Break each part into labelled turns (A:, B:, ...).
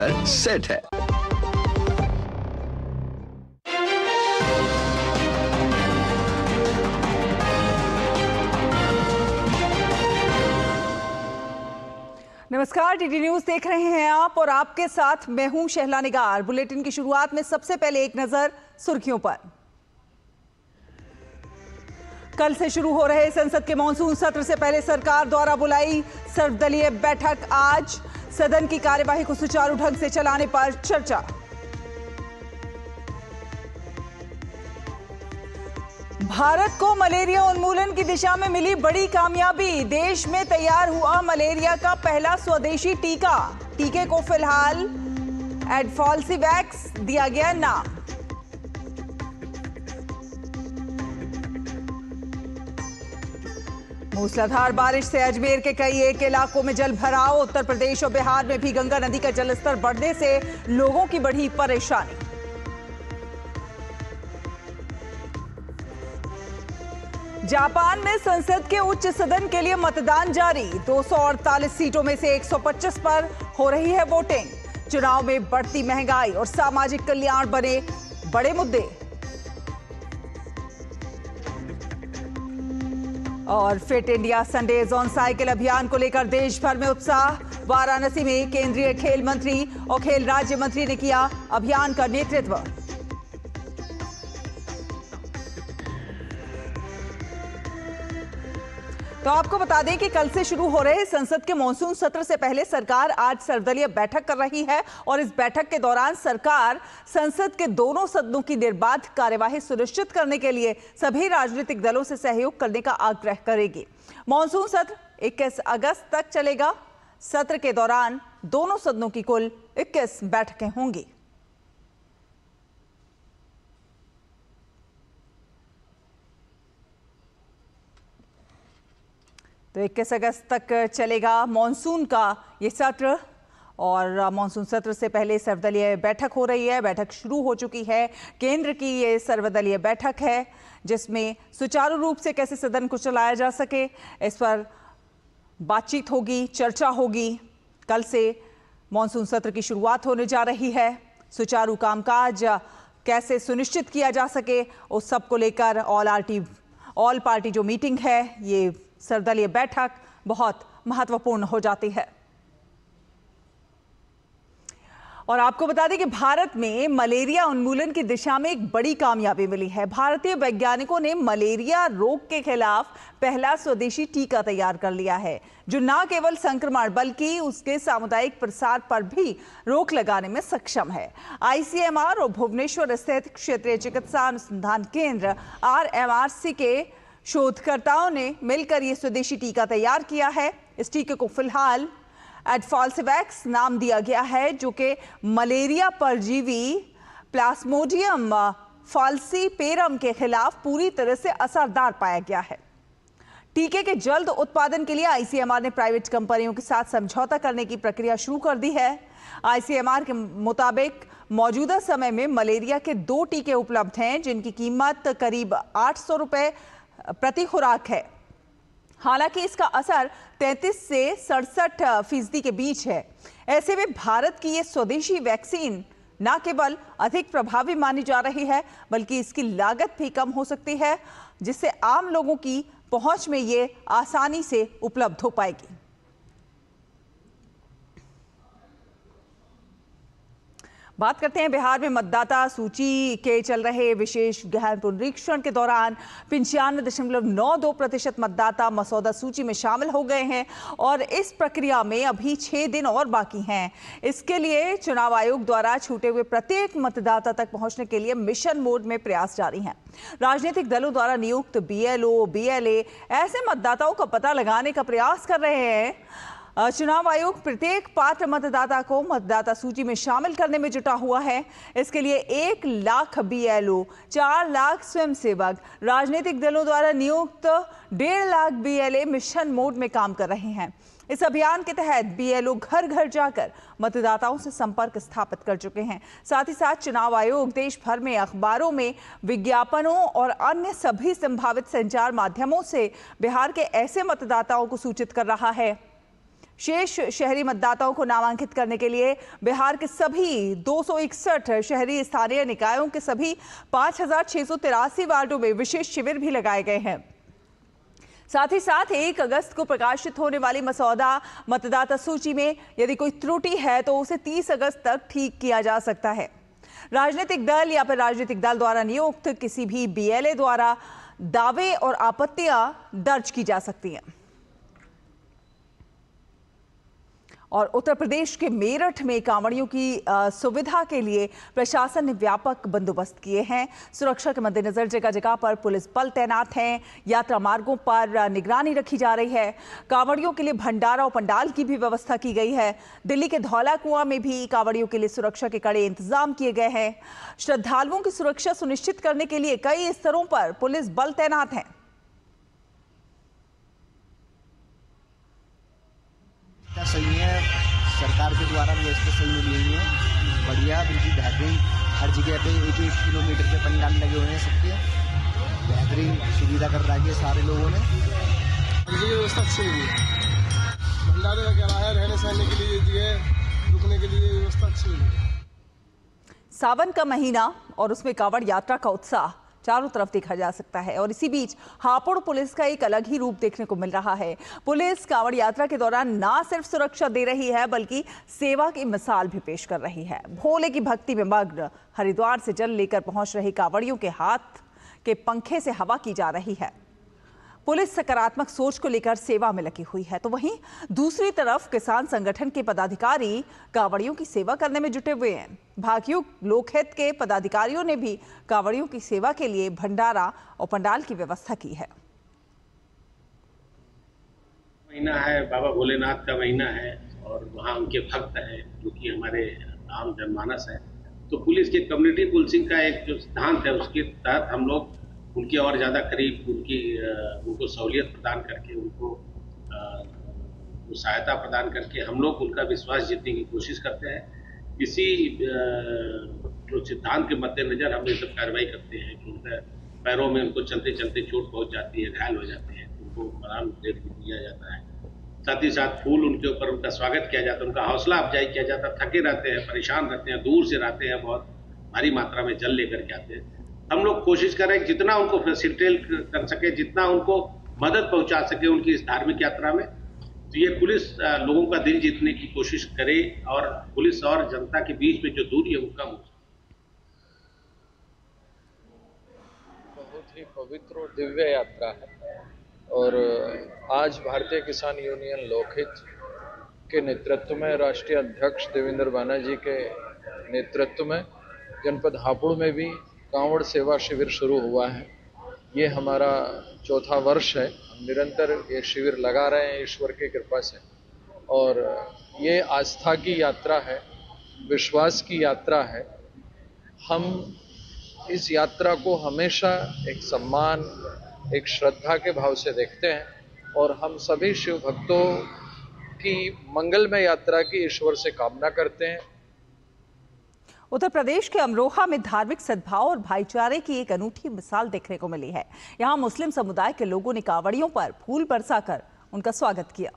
A: Set है।
B: नमस्कार, DD news देख रहे हैं आप और आपके साथ मैं हूं शहला निगार। बुलेटिन की शुरुआत में सबसे पहले एक नजर सुर्खियों पर। कल से शुरू हो रहे संसद के मॉनसून सत्र से पहले सरकार द्वारा बुलाई सर्वदलीय बैठक। आज सदन की कार्यवाही को सुचारू ढंग से चलाने पर चर्चा। भारत को मलेरिया उन्मूलन की दिशा में मिली बड़ी कामयाबी। देश में तैयार हुआ मलेरिया का पहला स्वदेशी टीका। टीके को फिलहाल एडफॉल्सिवैक्स दिया गया नाम। मूसलाधार बारिश से अजमेर के कई एक इलाकों में जल भराव। उत्तर प्रदेश और बिहार में भी गंगा नदी का जलस्तर बढ़ने से लोगों की बढ़ी परेशानी। जापान में संसद के उच्च सदन के लिए मतदान जारी। 248 सीटों में से 125 पर हो रही है वोटिंग। चुनाव में बढ़ती महंगाई और सामाजिक कल्याण बने बड़े मुद्दे। और fit India Sundays on cycle अभियान को लेकर देश भर में उत्साह। वाराणसी में केंद्रीय खेल मंत्री और खेल राज्य मंत्री ने किया अभियान का नेतृत्व। तो आपको बता दें कि कल से शुरू हो रहे संसद के मॉनसून सत्र से पहले सरकार आज सर्वदलीय बैठक कर रही है और इस बैठक के दौरान सरकार संसद के दोनों सदनों की निर्बाध कार्यवाही सुनिश्चित करने के लिए सभी राजनीतिक दलों से सहयोग करने का आग्रह करेगी। मॉनसून सत्र 21 अगस्त तक चलेगा। सत्र के दौरान दोनों सदनों की कुल 21 बैठकें होंगी। तो 21 अगस्त तक चलेगा मॉनसून का ये सत्र और मॉनसून सत्र से पहले सर्वदलीय बैठक हो रही है। बैठक शुरू हो चुकी है। केंद्र की ये सर्वदलीय बैठक है जिसमें सुचारू रूप से कैसे सदन को चलाया जा सके इस पर बातचीत होगी, चर्चा होगी। कल से मॉनसून सत्र की शुरुआत होने जा रही है। सुचारू कामकाज कैसे सुनिश्चित किया जा सके उस सब को लेकर ऑल पार्टी जो मीटिंग है, ये सर्वदलीय बैठक बहुत महत्वपूर्ण हो जाती है। और आपको बता दें कि भारत में मलेरिया उन्मूलन की दिशा में एक बड़ी कामयाबी मिली है। भारतीय वैज्ञानिकों ने मलेरिया रोग के खिलाफ पहला स्वदेशी टीका तैयार कर लिया है जो न केवल संक्रमण बल्कि उसके सामुदायिक प्रसार पर भी रोक लगाने में सक्षम है। आईसीएमआर और भुवनेश्वर स्थित क्षेत्रीय चिकित्सा अनुसंधान केंद्र RMRC के शोधकर्ताओं ने मिलकर ये स्वदेशी टीका तैयार किया है। इस टीके को फिलहाल एडफॉल्सिवैक्स नाम दिया गया है जो कि मलेरिया परजीवी प्लाज्मोडियम फाल्सीपेरम के खिलाफ पूरी तरह से असरदार पाया गया है। टीके के जल्द उत्पादन के लिए आईसीएमआर ने प्राइवेट कंपनियों के साथ समझौता करने की प्रक्रिया शुरू कर दी है। आईसीएमआर के मुताबिक मौजूदा समय में मलेरिया के 2 टीके उपलब्ध हैं जिनकी कीमत करीब 800 रुपए प्रति खुराक है। हालांकि इसका असर 33 से 67% के बीच है। ऐसे में भारत की ये स्वदेशी वैक्सीन न केवल अधिक प्रभावी मानी जा रही है बल्कि इसकी लागत भी कम हो सकती है जिससे आम लोगों की पहुंच में ये आसानी से उपलब्ध हो पाएगी। बात करते हैं बिहार में मतदाता सूची के चल रहे विशेष गहन पुनरीक्षण के दौरान 95.92% मतदाता मसौदा सूची में शामिल हो गए हैं और इस प्रक्रिया में अभी 6 दिन और बाकी हैं। इसके लिए चुनाव आयोग द्वारा छूटे हुए प्रत्येक मतदाता तक पहुंचने के लिए मिशन मोड में प्रयास जारी हैं। राजनीतिक दलों द्वारा नियुक्त BLO, BLA ऐसे मतदाताओं का पता लगाने का प्रयास कर रहे हैं। चुनाव आयोग प्रत्येक पात्र मतदाता को मतदाता सूची में शामिल करने में जुटा हुआ है। इसके लिए 1 लाख BLO, 4 लाख स्वयंसेवक, राजनीतिक दलों द्वारा नियुक्त 1.5 लाख BLA मिशन मोड में काम कर रहे हैं। इस अभियान के तहत BLO घर घर जाकर मतदाताओं से संपर्क स्थापित कर चुके हैं। साथ ही साथ चुनाव आयोग देश भर में अखबारों में विज्ञापनों और अन्य सभी संभावित संचार माध्यमों से बिहार के ऐसे मतदाताओं को सूचित कर रहा है। शेष शहरी मतदाताओं को नामांकित करने के लिए बिहार के सभी 261 शहरी स्थानीय निकायों के सभी 5,683 वार्डों में विशेष शिविर भी लगाए गए हैं। साथ ही साथ 1 अगस्त को प्रकाशित होने वाली मसौदा मतदाता सूची में यदि कोई त्रुटि है तो उसे 30 अगस्त तक ठीक किया जा सकता है। राजनीतिक दल या फिर राजनीतिक दल द्वारा नियुक्त किसी भी BLA द्वारा दावे और आपत्तियां दर्ज की जा सकती हैं। और उत्तर प्रदेश के मेरठ में कांवड़ियों की सुविधा के लिए प्रशासन ने व्यापक बंदोबस्त किए हैं। सुरक्षा के मद्देनजर जगह जगह पर पुलिस बल तैनात हैं। यात्रा मार्गों पर निगरानी रखी जा रही है। कांवड़ियों के लिए भंडारा और पंडाल की भी व्यवस्था की गई है। दिल्ली के धौला कुआं में भी कांवड़ियों के लिए सुरक्षा के कड़े इंतजाम किए गए हैं। श्रद्धालुओं की सुरक्षा सुनिश्चित करने के लिए कई स्तरों पर पुलिस बल तैनात हैं।
A: सही है, सरकार के द्वारा व्यवस्था सही मिली हुई है, बढ़िया, बिल्कुल बेहतरीन। हर जगह पे 1-1 किलोमीटर के पंडाल लगे हुए हैं, सबके बेहतरीन सुविधा कर रखी है सारे लोगों ने।
C: व्यवस्था अच्छी हुई है, भंडारे वगैरह है, रहने सहने के लिए जगह, रुकने के लिए व्यवस्था अच्छी हुई है।
B: सावन का महीना और उसमें कांवड़ यात्रा का उत्साह चारों तरफ देखा जा सकता है और इसी बीच हापुड़ पुलिस का एक अलग ही रूप देखने को मिल रहा है। पुलिस कांवड़ यात्रा के दौरान ना सिर्फ सुरक्षा दे रही है बल्कि सेवा की मिसाल भी पेश कर रही है। भोले की भक्ति में मग्न हरिद्वार से जल लेकर पहुंच रही कांवड़ियों के हाथ के पंखे से हवा की जा रही है। पुलिस सकारात्मक सोच को लेकर सेवा में लगी हुई है, तो वहीं दूसरी तरफ किसान संगठन के पदाधिकारी कांवड़ियों की सेवा करने में जुटे हुए हैं। भाकियू लोकहित के पदाधिकारियों ने भी कांवड़ियों की सेवा के लिए भंडारा और पंडाल की व्यवस्था की है।
D: महीना है, बाबा भोलेनाथ का महीना है और वहाँ उनके भक्त हैं जो कि हमारे आम जनमानस है। तो पुलिस के कम्युनिटी पुलिसिंग का एक जो सिद्धांत है उसके तहत हम लोग उनके और ज़्यादा करीब उनको सहूलियत प्रदान करके उनको सहायता प्रदान करके हम लोग उनका विश्वास जीतने की कोशिश करते हैं। इसी जो सिद्धांत के मद्देनजर हम ये सब कार्रवाई करते हैं कि उनके पैरों में उनको चलते चलते चोट पहुंच जाती है, घायल हो जाते हैं, उनको आराम दे दिया जाता है। साथ ही साथ फूल उनके ऊपर उनका स्वागत किया जाता है, उनका हौसला अफजाई किया जाता है। थके रहते हैं, परेशान रहते हैं, दूर से रहते हैं, बहुत भारी मात्रा में जल लेकर के आते हैं। हम लोग कोशिश कर रहे हैं जितना उनको फैसिलिटेट कर सके, जितना उनको मदद पहुंचा सके उनकी इस धार्मिक यात्रा में। तो ये पुलिस लोगों का दिल जीतने की कोशिश करे और पुलिस और जनता के बीच में जो दूरी है वो कम हो।
E: बहुत ही पवित्र और दिव्य यात्रा है और आज भारतीय किसान यूनियन लोकहित के नेतृत्व में, राष्ट्रीय अध्यक्ष देवेंद्र बैनर्जी के नेतृत्व में जनपद हापुड़ में भी कांवड़ सेवा शिविर शुरू हुआ है। ये हमारा चौथा वर्ष है। हम निरंतर ये शिविर लगा रहे हैं ईश्वर की कृपा से और ये आस्था की यात्रा है, विश्वास की यात्रा है। हम इस यात्रा को हमेशा एक सम्मान, एक श्रद्धा के भाव से देखते हैं और हम सभी शिव भक्तों की मंगलमय यात्रा की ईश्वर से कामना करते हैं।
B: उत्तर प्रदेश के अमरोहा में धार्मिक सद्भाव और भाईचारे की एक अनूठी मिसाल देखने को मिली है। यहां मुस्लिम समुदाय के लोगों ने कांवड़ियों पर फूल बरसाकर उनका स्वागत किया।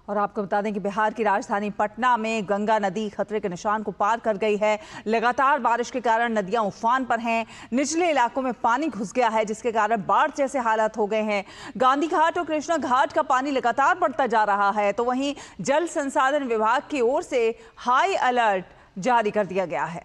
B: और आपको बता दें कि बिहार की राजधानी पटना में गंगा नदी खतरे के निशान को पार कर गई है। लगातार बारिश के कारण नदियां उफान पर हैं। निचले इलाकों में पानी घुस गया है जिसके कारण बाढ़ जैसे हालात हो गए हैं। गांधी घाट और कृष्णा घाट का पानी लगातार बढ़ता जा रहा है, तो वहीं जल संसाधन विभाग की ओर से हाई अलर्ट जारी कर दिया गया है।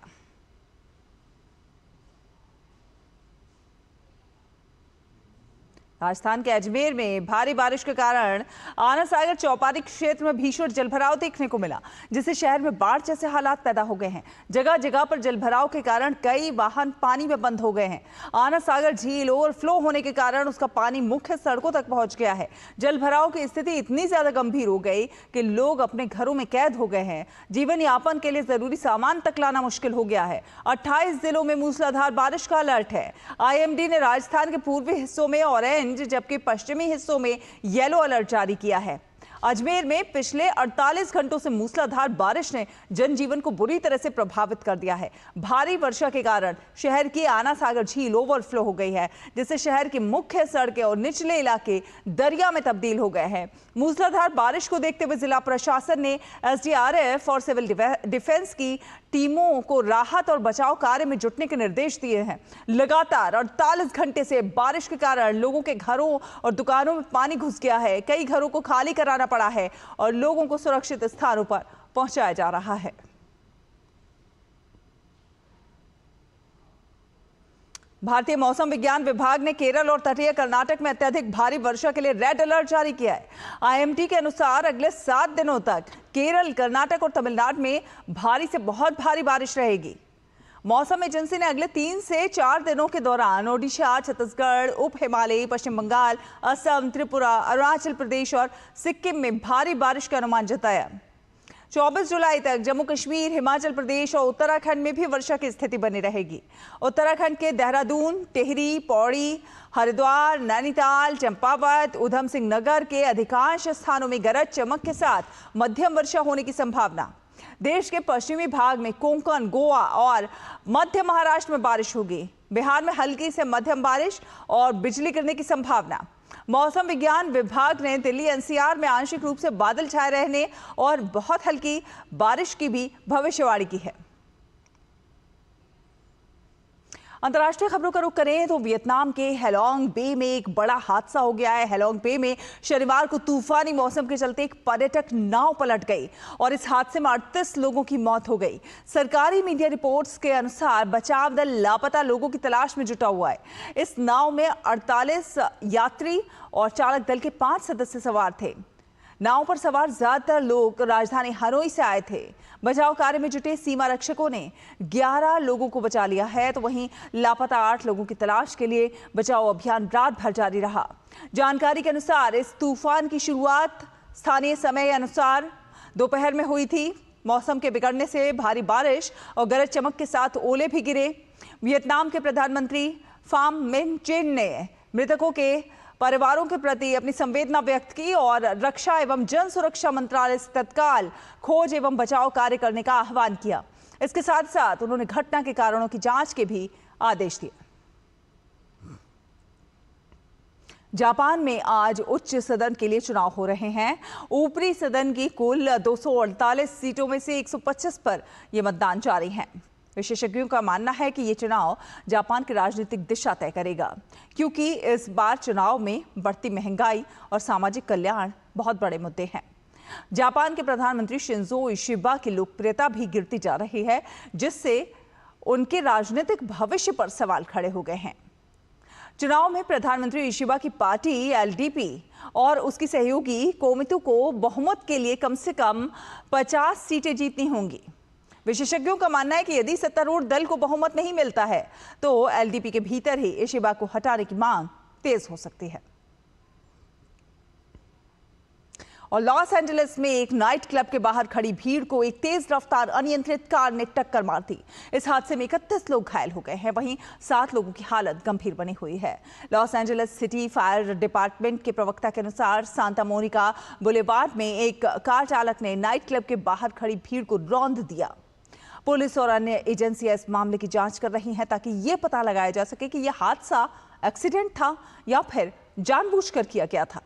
B: राजस्थान के अजमेर में भारी बारिश के कारण आना सागर चौपारी क्षेत्र में भीषण जलभराव देखने को मिला, जिससे शहर में बाढ़ जैसे हालात पैदा हो गए हैं। जगह जगह पर जलभराव के कारण कई वाहन पानी में बंद हो गए हैं। आना सागर झील ओवरफ्लो होने के कारण उसका पानी मुख्य सड़कों तक पहुंच गया है। जलभराव की स्थिति इतनी ज्यादा गंभीर हो गई कि लोग अपने घरों में कैद हो गए हैं। जीवन यापन के लिए जरूरी सामान तक लाना मुश्किल हो गया है। 28 जिलों में मूसलाधार बारिश का अलर्ट है। IMD ने राजस्थान के पूर्वी हिस्सों में ऑरेंज जबकि पश्चिमी हिस्सों में येलो अलर्ट जारी किया है। अजमेर में पिछले 48 घंटों से मूसलाधार बारिश ने जनजीवन को बुरी तरह से प्रभावित कर दिया है। भारी वर्षा के कारण शहर की आना सागर झील ओवरफ्लो हो गई है, जिससे शहर की मुख्य सड़कें और निचले इलाके दरिया में तब्दील हो गए हैं। मूसलाधार बारिश को देखते हुए जिला प्रशासन ने एसडीआरएफ और सिविल डिफेंस की टीमों को राहत और बचाव कार्य में जुटने के निर्देश दिए हैं। लगातार 48 घंटे से बारिश के कारण लोगों के घरों और दुकानों में पानी घुस गया है। कई घरों को खाली कराना पड़ा है और लोगों को सुरक्षित स्थानों पर पहुंचाया जा रहा है। भारतीय मौसम विज्ञान विभाग ने केरल और तटीय कर्नाटक में अत्यधिक भारी वर्षा के लिए रेड अलर्ट जारी किया है। आईएमडी के अनुसार अगले 7 दिनों तक केरल, कर्नाटक और तमिलनाडु में भारी से बहुत भारी बारिश रहेगी। मौसम एजेंसी ने अगले 3 से 4 दिनों के दौरान ओडिशा, छत्तीसगढ़, उप हिमालयी, पश्चिम बंगाल, असम, त्रिपुरा, अरुणाचल प्रदेश और सिक्किम में भारी बारिश का अनुमान जताया। 24 जुलाई तक जम्मू कश्मीर, हिमाचल प्रदेश और उत्तराखंड में भी वर्षा की स्थिति बनी रहेगी। उत्तराखंड के देहरादून, टिहरी, पौड़ी, हरिद्वार, नैनीताल, चंपावत, उधम सिंह नगर के अधिकांश स्थानों में गरज चमक के साथ मध्यम वर्षा होने की संभावना। देश के पश्चिमी भाग में कोंकण, गोवा और मध्य महाराष्ट्र में बारिश होगी। बिहार में हल्की से मध्यम बारिश और बिजली गिरने की संभावना। मौसम विज्ञान विभाग ने दिल्ली एनसीआर में आंशिक रूप से बादल छाए रहने और बहुत हल्की बारिश की भी भविष्यवाणी की है। अंतर्राष्ट्रीय खबरों का रुख करें तो वियतनाम के हैलोंग बे में एक बड़ा हादसा हो गया है। हैलोंग बे में शनिवार को तूफानी मौसम के चलते एक पर्यटक नाव पलट गई और इस हादसे में 38 लोगों की मौत हो गई। सरकारी मीडिया रिपोर्ट्स के अनुसार बचाव दल लापता लोगों की तलाश में जुटा हुआ है। इस नाव में 48 यात्री और चालक दल के 5 सदस्य सवार थे। नाव पर सवार ज्यादातर लोग राजधानी हनोई से आए थे। बचाव कार्य में जुटे सीमा रक्षकों ने 11 लोगों को बचा लिया है, तो वहीं लापता 8 लोगों की तलाश के लिए बचाव अभियान रात भर जारी रहा। जानकारी के अनुसार इस तूफान की शुरुआत स्थानीय समय अनुसार दोपहर में हुई थी। मौसम के बिगड़ने से भारी बारिश और गरज चमक के साथ ओले भी गिरे। वियतनाम के प्रधानमंत्री फाम मिन चिन ने मृतकों के परिवारों के प्रति अपनी संवेदना व्यक्त की और रक्षा एवं जन सुरक्षा मंत्रालय से तत्काल खोज एवं बचाव कार्य करने का आह्वान किया। इसके साथ साथ उन्होंने घटना के कारणों की जांच के भी आदेश दिए। जापान में आज उच्च सदन के लिए चुनाव हो रहे हैं। ऊपरी सदन की कुल 248 सीटों में से 125 पर यह मतदान जारी है। विशेषज्ञों का मानना है कि ये चुनाव जापान की राजनीतिक दिशा तय करेगा, क्योंकि इस बार चुनाव में बढ़ती महंगाई और सामाजिक कल्याण बहुत बड़े मुद्दे हैं। जापान के प्रधानमंत्री शिंजो इशिबा की लोकप्रियता भी गिरती जा रही है, जिससे उनके राजनीतिक भविष्य पर सवाल खड़े हो गए हैं। चुनाव में प्रधानमंत्री इशिबा की पार्टी एलडीपी और उसकी सहयोगी कोमितु को बहुमत के लिए कम से कम 50 सीटें जीतनी होंगी। विशेषज्ञों का मानना है कि यदि सत्तारूढ़ दल को बहुमत नहीं मिलता है तो एलडीपी के भीतर ही इशिबा को हटाने की मांग तेज हो सकती है। और लॉस एंजलिस में एक नाइट क्लब के बाहर खड़ी भीड़ को एक तेज रफ्तार अनियंत्रित कार ने टक्कर मार दी। इस हादसे में 31 लोग घायल हो गए हैं, वहीं 7 लोगों की हालत गंभीर बनी हुई है। Los Angeles city fire department के प्रवक्ता के अनुसार सांता मोनिका बुलेवार्ड में एक कार चालक ने नाइट क्लब के बाहर खड़ी भीड़ को रौंद दिया। पुलिस और अन्य एजेंसियां इस मामले की जांच कर रही हैं ताकि ये पता लगाया जा सके कि यह हादसा एक्सीडेंट था या फिर जानबूझकर किया गया था।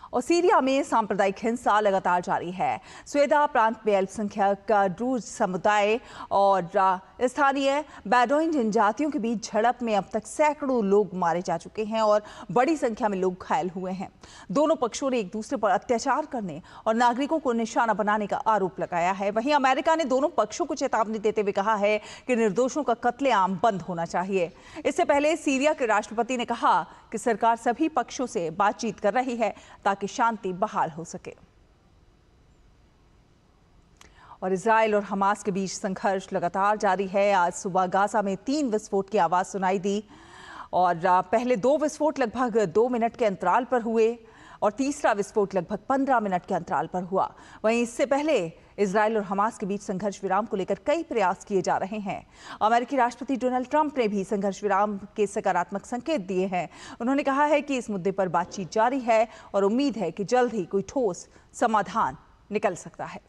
B: और सीरिया में सांप्रदायिक हिंसा लगातार जारी है। स्वेदा प्रांत में अल्पसंख्यक ड्रूज समुदाय और स्थानीय बेडोइन जनजातियों के बीच झड़प में अब तक सैकड़ों लोग मारे जा चुके हैं और बड़ी संख्या में लोग घायल हुए हैं। दोनों पक्षों ने एक दूसरे पर अत्याचार करने और नागरिकों को निशाना बनाने का आरोप लगाया है। वहीं अमेरिका ने दोनों पक्षों को चेतावनी देते हुए कहा है कि निर्दोषों का कत्लेआम बंद होना चाहिए। इससे पहले सीरिया के राष्ट्रपति ने कहा कि सरकार सभी पक्षों से बातचीत कर रही है ताकि शांति बहाल हो सके। और इजराइल और हमास के बीच संघर्ष लगातार जारी है। आज सुबह गाजा में 3 विस्फोट की आवाज सुनाई दी और पहले 2 विस्फोट लगभग 2 मिनट के अंतराल पर हुए और तीसरा विस्फोट लगभग 15 मिनट के अंतराल पर हुआ। वहीं इससे पहले इजराइल और हमास के बीच संघर्ष विराम को लेकर कई प्रयास किए जा रहे हैं। अमेरिकी राष्ट्रपति डोनाल्ड ट्रंप ने भी संघर्ष विराम के सकारात्मक संकेत दिए हैं। उन्होंने कहा है कि इस मुद्दे पर बातचीत जारी है और उम्मीद है कि जल्द ही कोई ठोस समाधान निकल सकता है।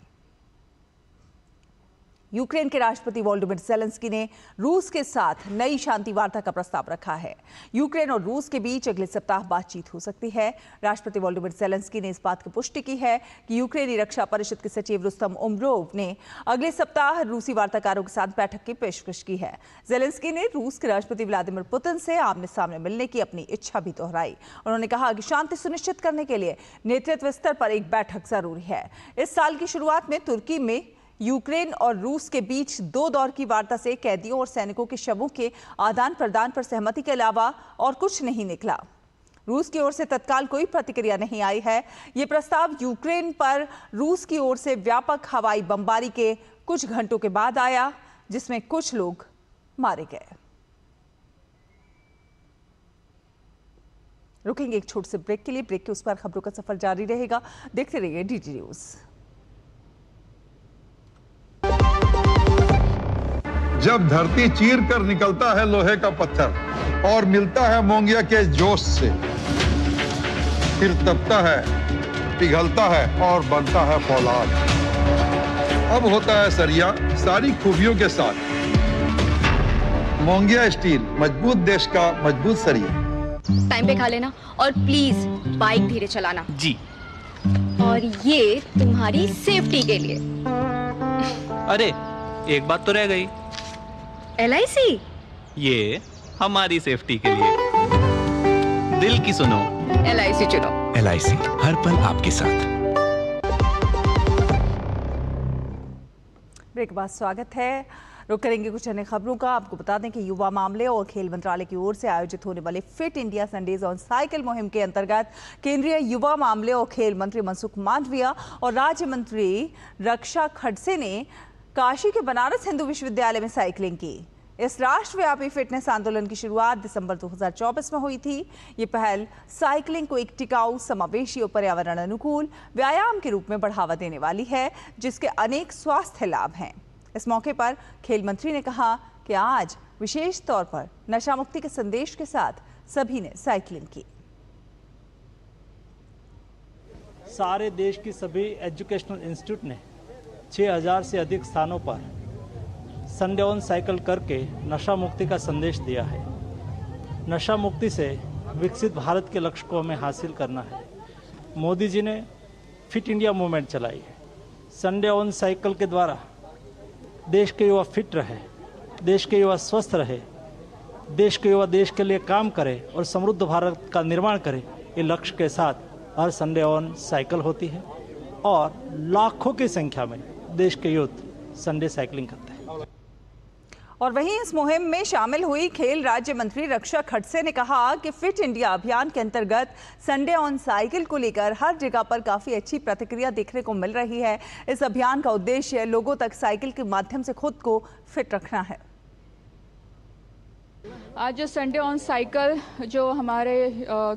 B: यूक्रेन के राष्ट्रपति वोलोदिमीर ज़ेलेंस्की ने रूस के साथ नई शांति वार्ता का प्रस्ताव रखा है। यूक्रेन और रूस के बीच अगले सप्ताह बातचीत हो सकती है। राष्ट्रपति वोलोदिमीर ज़ेलेंस्की ने इस बात की पुष्टि की है कि यूक्रेनी रक्षा परिषद के सचिव रुस्तम उमरोव ने अगले सप्ताह रूसी वार्ताकारों के साथ बैठक की पेशकश की है। ज़ेलेंस्की ने रूस के राष्ट्रपति व्लादिमीर पुतिन से आमने सामने मिलने की अपनी इच्छा भी दोहराई। उन्होंने कहा कि शांति सुनिश्चित करने के लिए नेतृत्व स्तर पर एक बैठक जरूरी है। इस साल की शुरुआत में तुर्की में यूक्रेन और रूस के बीच 2 दौर की वार्ता से कैदियों और सैनिकों के शवों के आदान प्रदान पर सहमति के अलावा और कुछ नहीं निकला। रूस की ओर से तत्काल कोई प्रतिक्रिया नहीं आई है। ये प्रस्ताव यूक्रेन पर रूस की ओर से व्यापक हवाई बमबारी के कुछ घंटों के बाद आया, जिसमें कुछ लोग मारे गए। रुकेंगे एक छोटे से ब्रेक के लिए। ब्रेक के उस पर खबरों का सफर जारी रहेगा। देखते रहिए DD न्यूज़।
F: जब धरती चीर कर निकलता है लोहे का पत्थर और मिलता है मोंगिया के जोश से, फिर तपता है, पिघलता है और बनता है फौलाद। अब होता है सरिया सारी खूबियों के साथ। मोंगिया स्टील, मजबूत देश का मजबूत सरिया।
G: टाइम पे खा लेना और प्लीज बाइक धीरे चलाना
H: जी।
G: और ये तुम्हारी सेफ्टी के लिए।
H: अरे एक बात तो रह गई।
G: LIC?
H: ये हमारी सेफ्टी के लिए। दिल की सुनो,
G: LIC चुनो।
I: LIC हर पल आपके साथ।
B: ब्रेक के बाद स्वागत है। रुक करेंगे कुछ अन्य खबरों का। आपको बता दें कि युवा मामले और खेल मंत्रालय की ओर से आयोजित होने वाले fit India Sundays on cycle मुहिम के अंतर्गत केंद्रीय युवा मामले और खेल मंत्री मनसुख मांडविया और राज्य मंत्री रक्षा खडसे ने काशी के बनारस हिंदू विश्वविद्यालय में साइकिलिंग की। इस राष्ट्रव्यापी फिटनेस आंदोलन की शुरुआत दिसंबर 2024 में हुई थी। ये पहल साइकिलिंग को एक टिकाऊ, समावेशी और पर्यावरण अनुकूल व्यायाम के रूप में बढ़ावा देने वाली है, जिसके अनेक स्वास्थ्य लाभ हैं। इस मौके पर खेल मंत्री ने कहा कि आज विशेष तौर पर नशा मुक्ति के संदेश के साथ सभी ने साइकिलिंग की।
J: सारे देश की सभी एजुकेशनल इंस्टीट्यूट ने 6000 से अधिक स्थानों पर संडे ऑन साइकिल करके नशा मुक्ति का संदेश दिया है। नशा मुक्ति से विकसित भारत के लक्ष्य को हमें हासिल करना है। मोदी जी ने फिट इंडिया मूवमेंट चलाई है। संडे ऑन साइकिल के द्वारा देश के युवा फिट रहे, देश के युवा स्वस्थ रहे, देश के युवा देश के लिए काम करे और समृद्ध भारत का निर्माण करे, ये लक्ष्य के साथ हर संडे ऑन साइकिल होती है और लाखों की संख्या में देश के यूथ संडे साइकिलिंग करते हैं।
B: और वहीं इस मुहिम में शामिल हुई खेल राज्य मंत्री रक्षा खडसे ने कहा कि फिट इंडिया अभियान के अंतर्गत संडे ऑन साइकिल को लेकर हर जगह पर काफ़ी अच्छी प्रतिक्रिया देखने को मिल रही है। इस अभियान का उद्देश्य लोगों तक साइकिल के माध्यम से खुद को फिट रखना है।
K: आज जो संडे ऑन साइकिल जो हमारे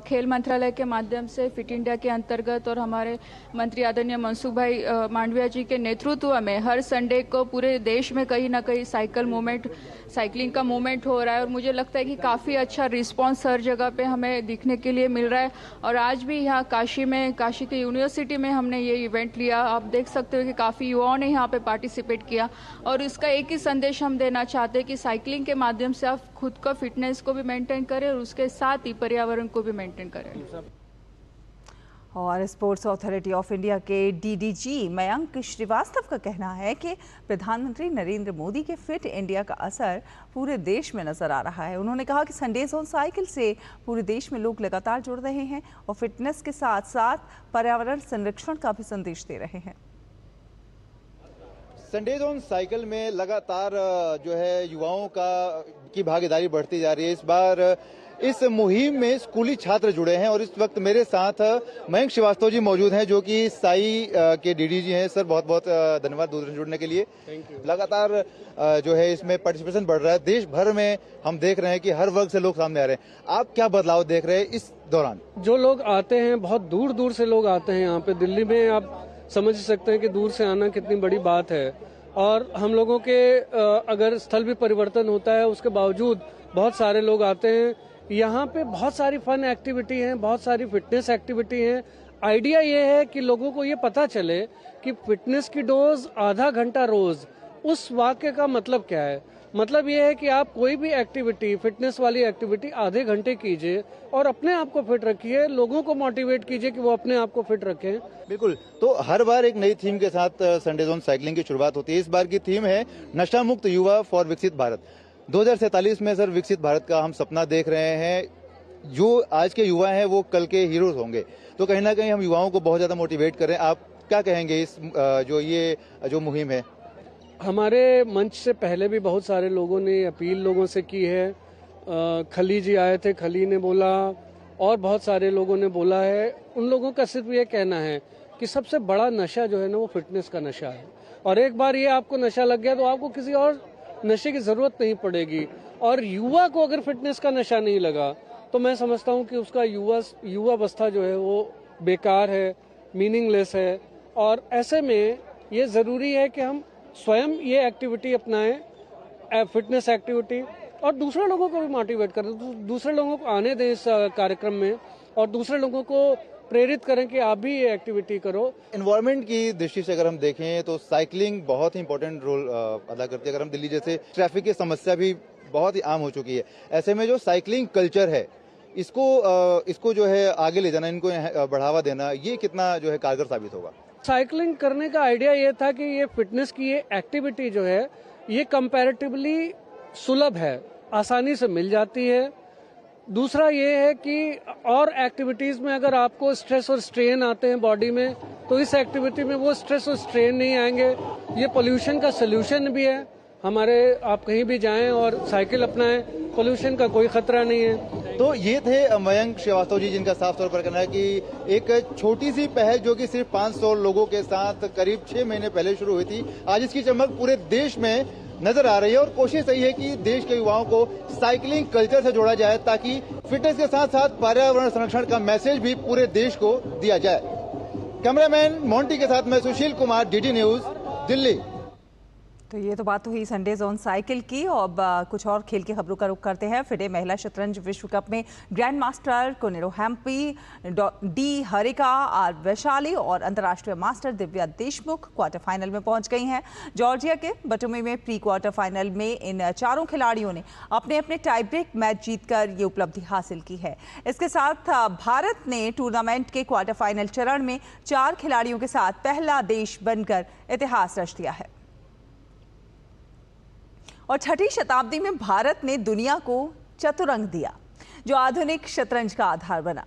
K: खेल मंत्रालय के माध्यम से फिट इंडिया के अंतर्गत और हमारे मंत्री आदरणीय मनसुख भाई मांडविया जी के नेतृत्व में हर संडे को पूरे देश में कहीं ना कहीं साइकिलिंग का मूवमेंट हो रहा है और मुझे लगता है कि काफ़ी अच्छा रिस्पांस हर जगह पे हमें दिखने के लिए मिल रहा है। और आज भी यहाँ काशी के यूनिवर्सिटी में हमने ये इवेंट लिया। आप देख सकते हो कि काफ़ी युवाओं ने यहाँ पे पार्टिसिपेट किया और इसका एक ही संदेश हम देना चाहते हैं कि साइकिलिंग के माध्यम से आप खुद का फिटनेस को भी मेंटेन करें और उसके साथ ही पर्यावरण को भी मेंटेन करें।
B: और स्पोर्ट्स अथॉरिटी ऑफ इंडिया के DDG मयंक श्रीवास्तव का कहना है कि प्रधानमंत्री नरेंद्र मोदी के फिट इंडिया का असर पूरे देश में नजर आ रहा है। उन्होंने कहा कि संडेज ऑन साइकिल से पूरे देश में लोग लगातार जुड़ रहे हैं और फिटनेस के साथ साथ पर्यावरण संरक्षण का भी संदेश दे रहे हैं।
L: संडेज ऑन साइकिल में लगातार जो है युवाओं की भागीदारी बढ़ती जा रही है। इस बार इस मुहिम में स्कूली छात्र जुड़े हैं और इस वक्त मेरे साथ मयंक श्रीवास्तव जी मौजूद हैं जो कि साई के DDG हैं। सर बहुत बहुत धन्यवाद दूरदर्शन जुड़ने के लिए। लगातार जो है इसमें पार्टिसिपेशन बढ़ रहा है। देश भर में हम देख रहे हैं कि हर वर्ग से लोग सामने आ रहे हैं। आप क्या बदलाव देख रहे हैं इस दौरान?
M: जो लोग आते हैं बहुत दूर दूर से लोग आते हैं यहाँ पे। दिल्ली में आप समझ सकते हैं कि दूर से आना कितनी बड़ी बात है। और हम लोगों के अगर स्थल भी परिवर्तन होता है उसके बावजूद बहुत सारे लोग आते हैं। यहाँ पे बहुत सारी फन एक्टिविटी हैं, बहुत सारी फिटनेस एक्टिविटी हैं। आइडिया ये है कि लोगों को ये पता चले कि फिटनेस की डोज आधा घंटा रोज, उस वाक्य का मतलब क्या है। मतलब ये है कि आप कोई भी एक्टिविटी, फिटनेस वाली एक्टिविटी आधे घंटे कीजिए और अपने आप को फिट रखिए, लोगों को मोटिवेट कीजिए कि वो अपने आप को फिट रखें।
L: बिल्कुल, तो हर बार एक नई थीम के साथ संडे जोन साइकिलिंग की शुरुआत होती है। इस बार की थीम है नशा मुक्त युवा फॉर विकसित भारत। 2047 में सर विकसित भारत का हम सपना देख रहे हैं। जो आज के युवा हैं वो कल के हीरोज होंगे, तो कहीं ना कहीं हम युवाओं को बहुत ज्यादा मोटिवेट करें। आप क्या कहेंगे इस जो मुहिम है?
M: हमारे मंच से पहले भी बहुत सारे लोगों ने अपील लोगों से की है। खली जी आए थे, खली ने बोला और बहुत सारे लोगों ने बोला है। उन लोगों का सिर्फ ये कहना है कि सबसे बड़ा नशा जो है ना वो फिटनेस का नशा है, और एक बार ये आपको नशा लग गया तो आपको किसी और नशे की जरूरत नहीं पड़ेगी। और युवा को अगर फिटनेस का नशा नहीं लगा तो मैं समझता हूँ कि उसका युवावस्था जो है वो बेकार है, मीनिंगलेस है। और ऐसे में ये जरूरी है कि हम स्वयं ये एक्टिविटी अपनाएं, फिटनेस एक्टिविटी, और दूसरे लोगों को भी मोटिवेट करें, दूसरे लोगों को आने दें इस कार्यक्रम में और दूसरे लोगों को प्रेरित करें कि आप भी ये एक्टिविटी करो।
L: एनवायरनमेंट की दृष्टि से अगर हम देखें तो साइकिलिंग बहुत ही इंपॉर्टेंट रोल अदा करती है। अगर हम दिल्ली जैसे ट्रैफिक की समस्या भी बहुत ही आम हो चुकी है, ऐसे में जो साइकिलिंग कल्चर है इसको जो है आगे ले जाना, इनको बढ़ावा देना, ये कितना जो है कारगर साबित होगा?
M: साइकिलिंग करने का आइडिया ये था कि ये फिटनेस की ये एक्टिविटी जो है ये कंपैरेटिवली सुलभ है, आसानी से मिल जाती है। दूसरा ये है कि और एक्टिविटीज में अगर आपको स्ट्रेस और स्ट्रेन आते हैं बॉडी में, तो इस एक्टिविटी में वो स्ट्रेस और स्ट्रेन नहीं आएंगे। ये पोल्यूशन का सोल्यूशन भी है। आप कहीं भी जाएं और साइकिल अपनाएं, पोल्यूशन का कोई खतरा नहीं है।
L: तो ये थे मयंक श्रीवास्तव जी, जिनका साफ तौर पर कहना है कि एक छोटी सी पहल जो कि सिर्फ 500 लोगों के साथ करीब 6 महीने पहले शुरू हुई थी, आज इसकी चमक पूरे देश में नजर आ रही है। और कोशिश यही है कि देश के युवाओं को साइकिलिंग कल्चर से जोड़ा जाए ताकि फिटनेस के साथ साथ पर्यावरण संरक्षण का मैसेज भी पूरे देश को दिया जाए। कैमरामैन मोंटी के साथ मैं सुशील कुमार, डीडी न्यूज, दिल्ली।
B: तो ये तो बात हुई संडे जोन साइकिल की। और अब कुछ और खेल की खबरों का रुख करते हैं। फिडे महिला शतरंज विश्व कप में grand master Koneru Humpy, D Harika, R Vaishali और अंतर्राष्ट्रीय master Divya Deshmukh quarter final में पहुंच गई हैं। जॉर्जिया के बटुमी में प्री क्वार्टर फाइनल में इन चारों खिलाड़ियों ने अपने अपने टाई ब्रेक मैच जीतकर ये उपलब्धि हासिल की है। इसके साथ भारत ने टूर्नामेंट के क्वार्टर फाइनल चरण में 4 खिलाड़ियों के साथ पहला देश बनकर इतिहास रच दिया है। और 6वीं शताब्दी में भारत ने दुनिया को चतुरंग दिया, जो आधुनिक शतरंज का आधार बना।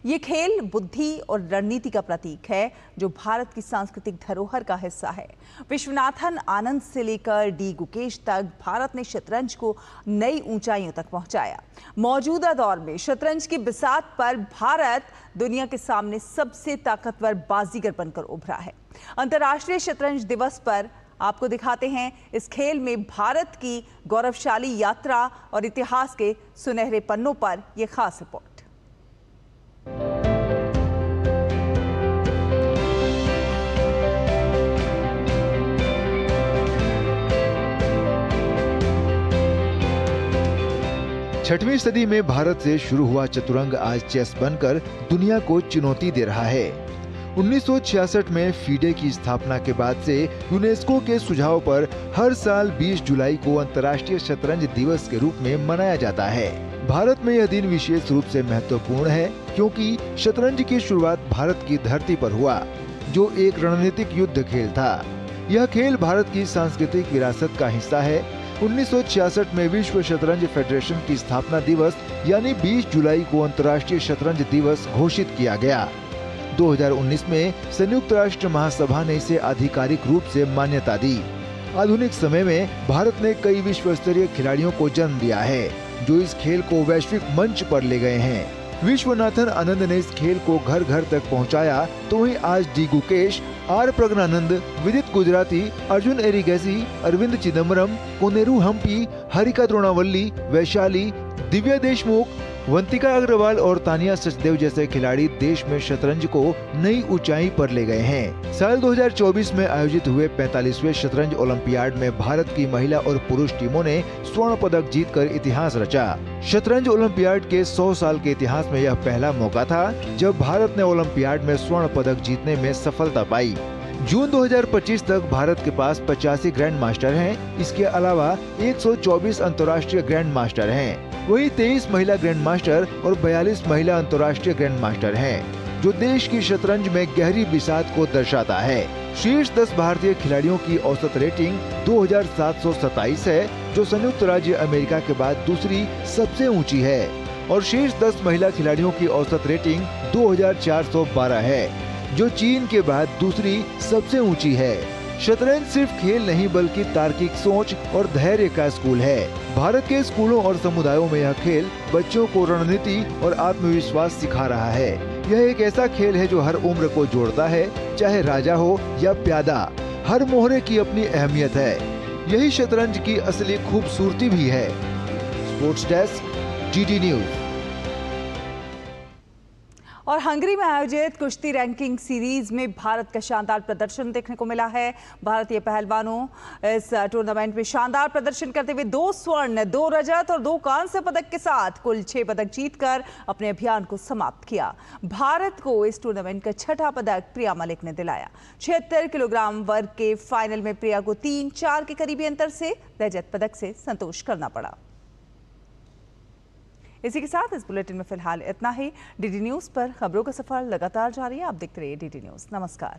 B: ये खेल बुद्धि और रणनीति का प्रतीक है, जो भारत की सांस्कृतिक धरोहर का हिस्सा है। विश्वनाथन आनंद से लेकर डी गुकेश तक भारत ने शतरंज को नई ऊंचाइयों तक पहुंचाया। मौजूदा दौर में शतरंज की बिसात पर भारत दुनिया के सामने सबसे ताकतवर बाजीगर बनकर उभरा है। अंतर्राष्ट्रीय शतरंज दिवस पर आपको दिखाते हैं इस खेल में भारत की गौरवशाली यात्रा और इतिहास के सुनहरे पन्नों पर यह खास रिपोर्ट।
N: छठवीं सदी में भारत से शुरू हुआ चतुरंग आज चेस बनकर दुनिया को चुनौती दे रहा है। 1966 में फीडे की स्थापना के बाद से यूनेस्को के सुझाव पर हर साल 20 जुलाई को अंतर्राष्ट्रीय शतरंज दिवस के रूप में मनाया जाता है। भारत में यह दिन विशेष रूप से महत्वपूर्ण है क्योंकि शतरंज की शुरुआत भारत की धरती पर हुआ, जो एक रणनीतिक युद्ध खेल था। यह खेल भारत की सांस्कृतिक विरासत का हिस्सा है। 1966 में विश्व शतरंज फेडरेशन की स्थापना दिवस यानी 20 जुलाई को अंतर्राष्ट्रीय शतरंज दिवस घोषित किया गया। 2019 में संयुक्त राष्ट्र महासभा ने इसे आधिकारिक रूप से मान्यता दी। आधुनिक समय में भारत ने कई विश्व स्तरीय खिलाड़ियों को जन्म दिया है, जो इस खेल को वैश्विक मंच पर ले गए हैं। विश्वनाथन आनंद ने इस खेल को घर घर तक पहुंचाया, तो वहीं आज डी गुकेश, आर प्रज्ञानंद, विदित गुजराती, अर्जुन एरिगैसी, अरविंद चिदम्बरम, कोनेरू हम्पी, हरिका द्रोणावल्ली, वैशाली, दिव्या देशमुख, वंतिका अग्रवाल और तानिया सचदेव जैसे खिलाड़ी देश में शतरंज को नई ऊंचाई पर ले गए हैं। साल 2024 में आयोजित हुए 45वें शतरंज ओलंपियाड में भारत की महिला और पुरुष टीमों ने स्वर्ण पदक जीतकर इतिहास रचा। शतरंज ओलंपियाड के 100 साल के इतिहास में यह पहला मौका था जब भारत ने ओलंपियाड में स्वर्ण पदक जीतने में सफलता पाई। जून 2025 तक भारत के पास 85 ग्रैंड मास्टर हैं। इसके अलावा 124 अंतर्राष्ट्रीय ग्रैंड मास्टर हैं। वहीं 23 महिला ग्रैंड मास्टर और 42 महिला अंतर्राष्ट्रीय ग्रैंड मास्टर हैं, जो देश की शतरंज में गहरी बिसात को दर्शाता है। शीर्ष 10 भारतीय खिलाड़ियों की औसत रेटिंग 2727 है, जो संयुक्त राज्य अमेरिका के बाद दूसरी सबसे ऊंची है, और शीर्ष 10 महिला खिलाड़ियों की औसत रेटिंग 2412 है, जो चीन के बाद दूसरी सबसे ऊंची है। शतरंज सिर्फ खेल नहीं बल्कि तार्किक सोच और धैर्य का स्कूल है। भारत के स्कूलों और समुदायों में यह खेल बच्चों को रणनीति और आत्मविश्वास सिखा रहा है। यह एक ऐसा खेल है जो हर उम्र को जोड़ता है, चाहे राजा हो या प्यादा। हर मोहरे की अपनी अहमियत है। यही शतरंज की असली खूबसूरती भी है। Sports desk, DD news.
B: और हंगरी में आयोजित कुश्ती रैंकिंग सीरीज में भारत का शानदार प्रदर्शन देखने को मिला है। भारतीय पहलवानों इस टूर्नामेंट में शानदार प्रदर्शन करते हुए 2 स्वर्ण, 2 रजत और 2 कांस्य पदक के साथ कुल 6 पदक जीतकर अपने अभियान को समाप्त किया। भारत को इस टूर्नामेंट का 6ठा पदक प्रिया मलिक ने दिलाया। 76 किलोग्राम वर्ग के फाइनल में प्रिया को 3-4 के करीबी अंतर से रजत पदक से संतोष करना पड़ा। इसी के साथ इस बुलेटिन में फिलहाल इतना ही। DD न्यूज पर खबरों का सफर लगातार जारी है। आप देखते रहिए DD न्यूज। नमस्कार।